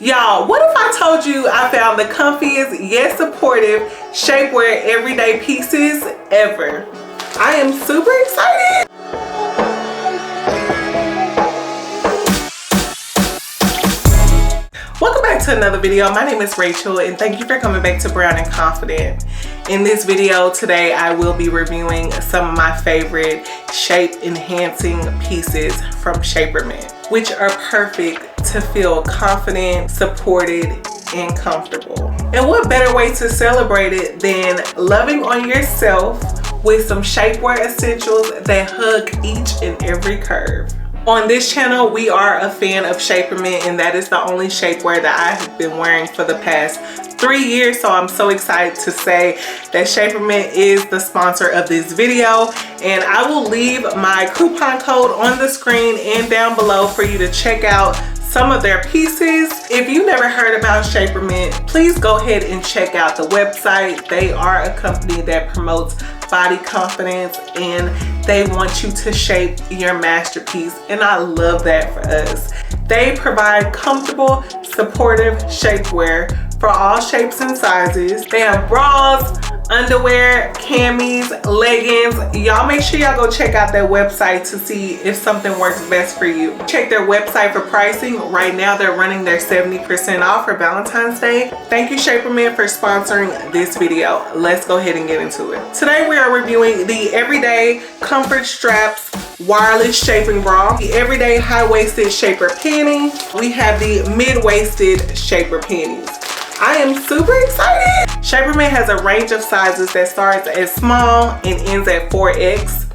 Y'all, what if I told you I found the comfiest yet supportive shapewear everyday pieces ever? I am super excited. Welcome back to another video. My name is Rachel and thank you for coming back to Brown and Confident. In this video today, I will be reviewing some of my favorite shape enhancing pieces from Shapermint, which are perfect to feel confident, supported, and comfortable. And what better way to celebrate it than loving on yourself with some shapewear essentials that hug each and every curve. On this channel, we are a fan of Shapermint, and that is the only shapewear that I have been wearing for the past 3 years. So I'm so excited to say that Shapermint is the sponsor of this video, and I will leave my coupon code on the screen and down below for you to check out some of their pieces. If you never heard about Shapermint, please go ahead and check out the website. They are a company that promotes body confidence and they want you to shape your masterpiece, and I love that for us. They provide comfortable, supportive shapewear for all shapes and sizes. They have bras, underwear, camis, leggings. Y'all make sure y'all go check out their website to see if something works best for you. Check their website for pricing. Right now they're running their 70% off for Valentine's Day. Thank you Shapermint for sponsoring this video. Let's go ahead and get into it. Today we are reviewing the Everyday Comfort Straps Wireless Shaping Bra, the Everyday High-Waisted Shaper Panty. We have the Mid-Waisted Shaper Panties. I am super excited. Shapermint has a range of sizes that starts as small and ends at 4X.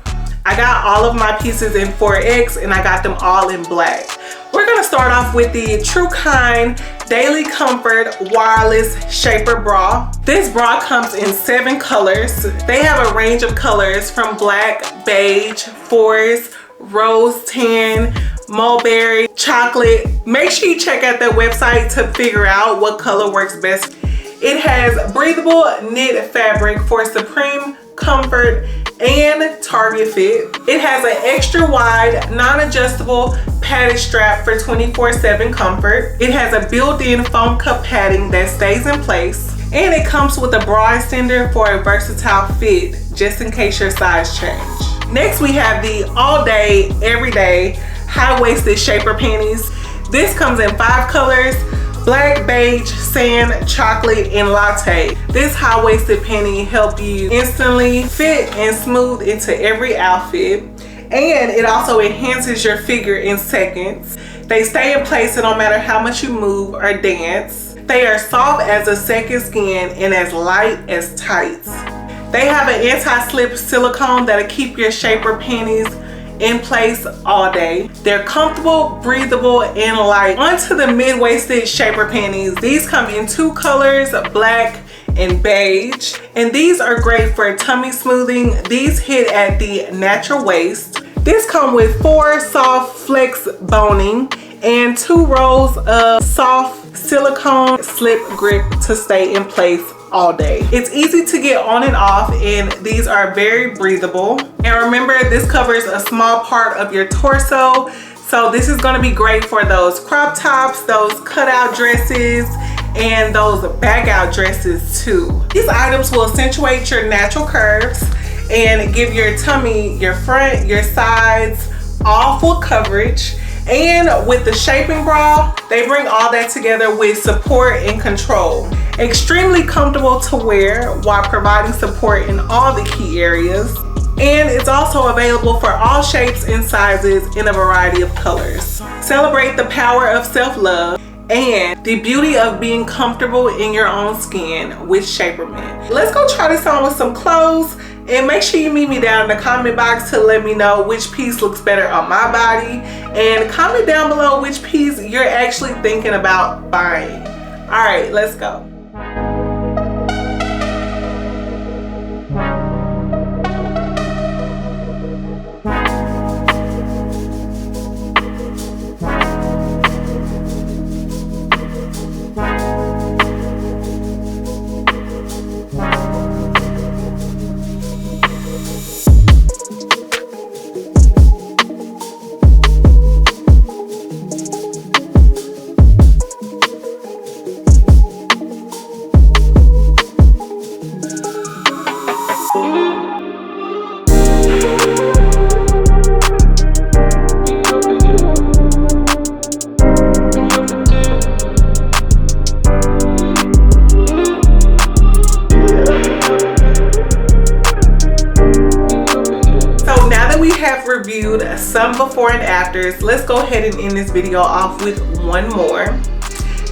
I got all of my pieces in 4X and I got them all in black. We're gonna start off with the True Kind Daily Comfort Wireless Shaper Bra. This bra comes in 7 colors. They have a range of colors from black, beige, forest, rose tan, mulberry, chocolate. Make sure you check out their website to figure out what color works best. It has breathable knit fabric for supreme comfort and target fit. It has an extra wide, non-adjustable padded strap for 24/7 comfort. It has a built-in foam cup padding that stays in place. And it comes with a bra extender for a versatile fit, just in case your size change. Next, we have the All Day, Everyday High-Waisted Shaper Panties. This comes in 5 colors: black, beige, sand, chocolate, and latte. This high-waisted panty helps you instantly fit and smooth into every outfit. And it also enhances your figure in seconds. They stay in place no matter how much you move or dance. They are soft as a second skin and as light as tights. They have an anti-slip silicone that'll keep your shaper panties in place all day. They're comfortable, breathable, and light. Onto the mid-waisted shaper panties. These come in 2 colors, black and beige. And these are great for tummy smoothing. These hit at the natural waist. This comes with 4 soft flex boning and 2 rows of soft silicone slip grip to stay in place all day. It's easy to get on and off, and these are very breathable. And remember, this covers a small part of your torso, so this is going to be great for those crop tops, those cutout dresses, and those back out dresses too. These items will accentuate your natural curves and give your tummy, your front, your sides all full coverage. And with the shaping bra, they bring all that together with support and control. Extremely comfortable to wear while providing support in all the key areas. And it's also available for all shapes and sizes in a variety of colors. Celebrate the power of self-love and the beauty of being comfortable in your own skin with Shapermint. Let's go try this on with some clothes. And make sure you meet me down in the comment box to let me know which piece looks better on my body. And comment down below which piece you're actually thinking about buying. All right, let's go. reviewed some before and afters. Let's go ahead and end this video off with one more.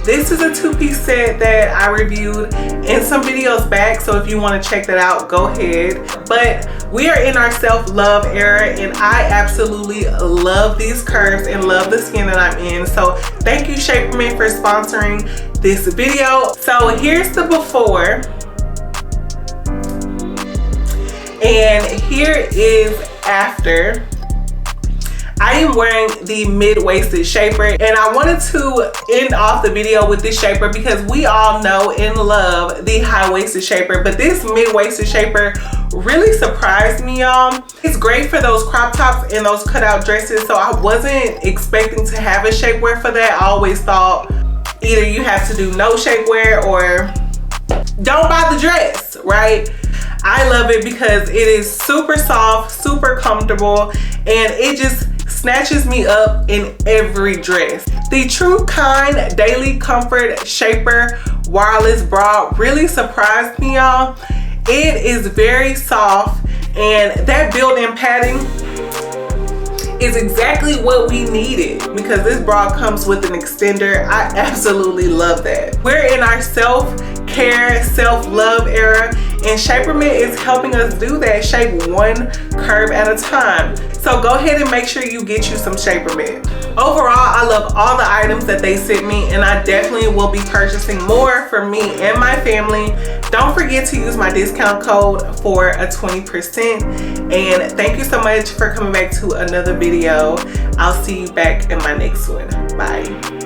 This is a two-piece set that I reviewed in some videos back, so if you want to check that out, go ahead. But we are in our self-love era, and I absolutely love these curves and love the skin that I'm in. So thank you, Shapermint, for sponsoring this video. So here's the before, and here is after. I am wearing the mid-waisted shaper, and I wanted to end off the video with this shaper because we all know and love the high-waisted shaper, but this mid-waisted shaper really surprised me, y'all. It's great for those crop tops and those cutout dresses, so I wasn't expecting to have a shapewear for that. I always thought either you have to do no shapewear or don't buy the dress, right? I love it because it is super soft, super comfortable, and it just snatches me up in every dress. The True Kind Daily Comfort Shaper Wireless Bra really surprised me, y'all. It is very soft, and that built-in padding is exactly what we needed because this bra comes with an extender. I absolutely love that. We're in our self-care, self-love era, and Shapermint is helping us do that, shape one curve at a time. So go ahead and make sure you get you some Shapermint. Overall, I love all the items that they sent me, and I definitely will be purchasing more for me and my family. Don't forget to use my discount code for a 20%. And thank you so much for coming back to another video. I'll see you back in my next one. Bye.